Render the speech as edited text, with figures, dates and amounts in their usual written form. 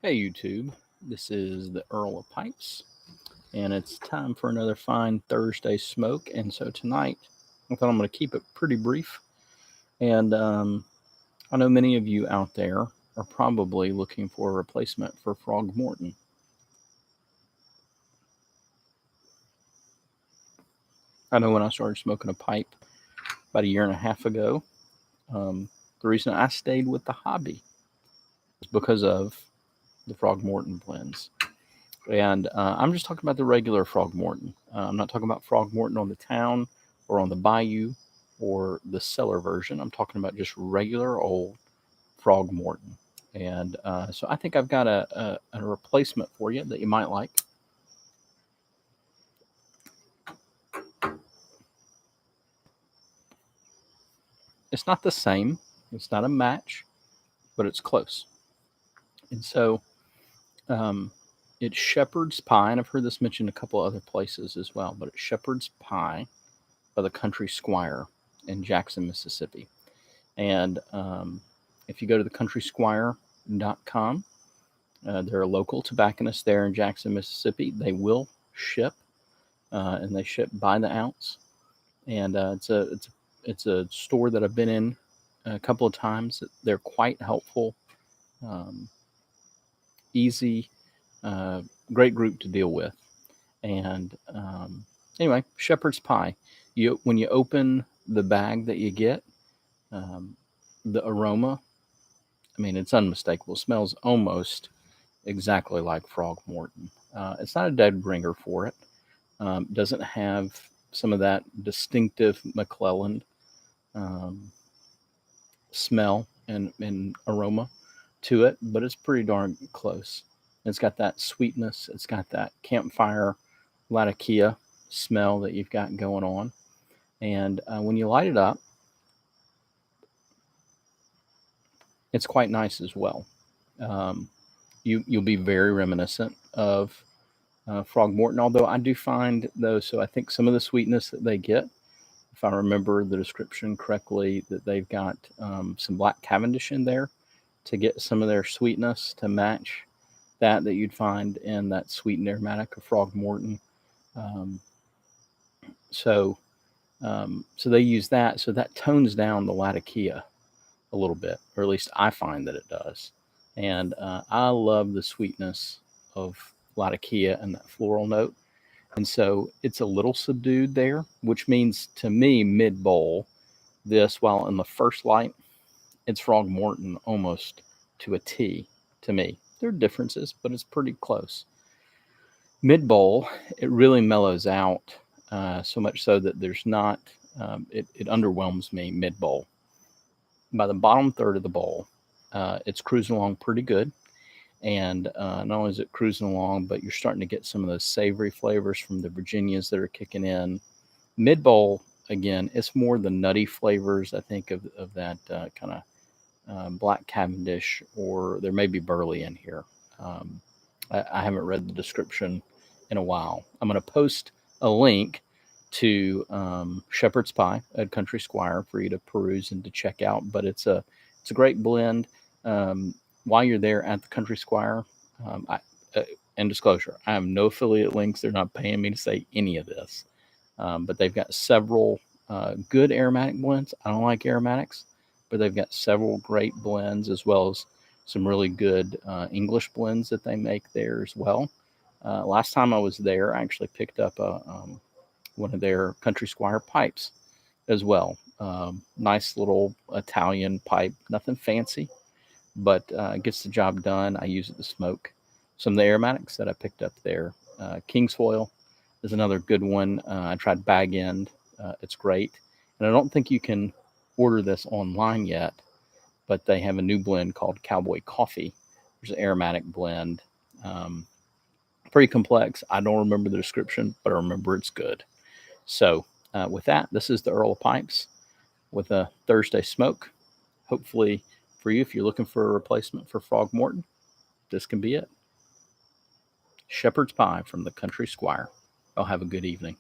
Hey YouTube, this is the Earl of Pipes, and it's time for another fine Thursday smoke. And so tonight, I thought I'm going to keep it pretty brief. And I know many of you out there are probably looking for a replacement for Frog Morton. I know when I started smoking a pipe about a year and a half ago, the reason I stayed with the hobby is because of the Frog Morton blends. And I'm just talking about the regular Frog Morton. I'm not talking about Frog Morton on the town or on the bayou or the cellar version. I'm talking about just regular old Frog Morton. And so I think I've got a replacement for you that you might like. It's not the same, it's not a match, but it's close. And so um, it's Shepherd's Pie. And I've heard this mentioned a couple other places as well, but it's Shepherd's Pie by the Country Squire in Jackson, Mississippi. And if you go to thecountrysquire.com, they're a local tobacconist there in Jackson, Mississippi. They will ship, and they ship by the ounce. And it's a store that I've been in a couple of times. They're quite helpful, um, easy, great group to deal with. And anyway, shepherd's pie. When you open the bag that you get, um, the aroma, I mean, it's unmistakable. It smells almost exactly like Frog Morton. It's not a dead ringer for it. Doesn't have some of that distinctive McClelland um, smell and aroma to it, but it's pretty darn close. It's got that sweetness. It's got that campfire latakia smell that you've got going on. And when you light it up, it's quite nice as well. Um, you'll be very reminiscent of Frog Morton, although I do find those. So I think some of the sweetness that they get, if I remember the description correctly, that they've got some black Cavendish in there to get some of their sweetness to match that you'd find in that sweet and aromatic of Frog Morton. Um, so so they use that, so that tones down the Latakia a little bit, or at least I find that it does. And I love the sweetness of Latakia and that floral note. And so it's a little subdued there, which means to me, mid bowl, this, while in the first light, it's Frog Morton almost to a T to me. There are differences, but it's pretty close. Mid bowl, it really mellows out, so much so that there's not, it underwhelms me mid bowl. By the bottom third of the bowl, it's cruising along pretty good. And not only is it cruising along, but you're starting to get some of those savory flavors from the Virginias that are kicking in. Mid bowl, again, it's more the nutty flavors, I think, of that kind of black Cavendish, or there may be burley in here. I haven't read the description in a while. I'm going to post a link to Shepherd's Pie at Country Squire for you to peruse and to check out. But it's a great blend. While you're there at the Country Squire, and disclosure, I have no affiliate links. They're not paying me to say any of this. But they've got several good aromatic blends. I don't like aromatics, but they've got several great blends, as well as some really good English blends that they make there as well. Last time I was there, I actually picked up one of their Country Squire pipes as well. Nice little Italian pipe, nothing fancy, but gets the job done. I use it to smoke some of the aromatics that I picked up there. King's Foil is another good one. I tried Bag End. It's great. And I don't think you can order this online yet, but they have a new blend called Cowboy Coffee. There's an aromatic blend. Pretty complex. I don't remember the description, but I remember it's good. So with that, this is the Earl of Pipes with a Thursday smoke. Hopefully for you, if you're looking for a replacement for Frog Morton, this can be it. Shepherd's Pie from the Country Squire. I'll have a good evening.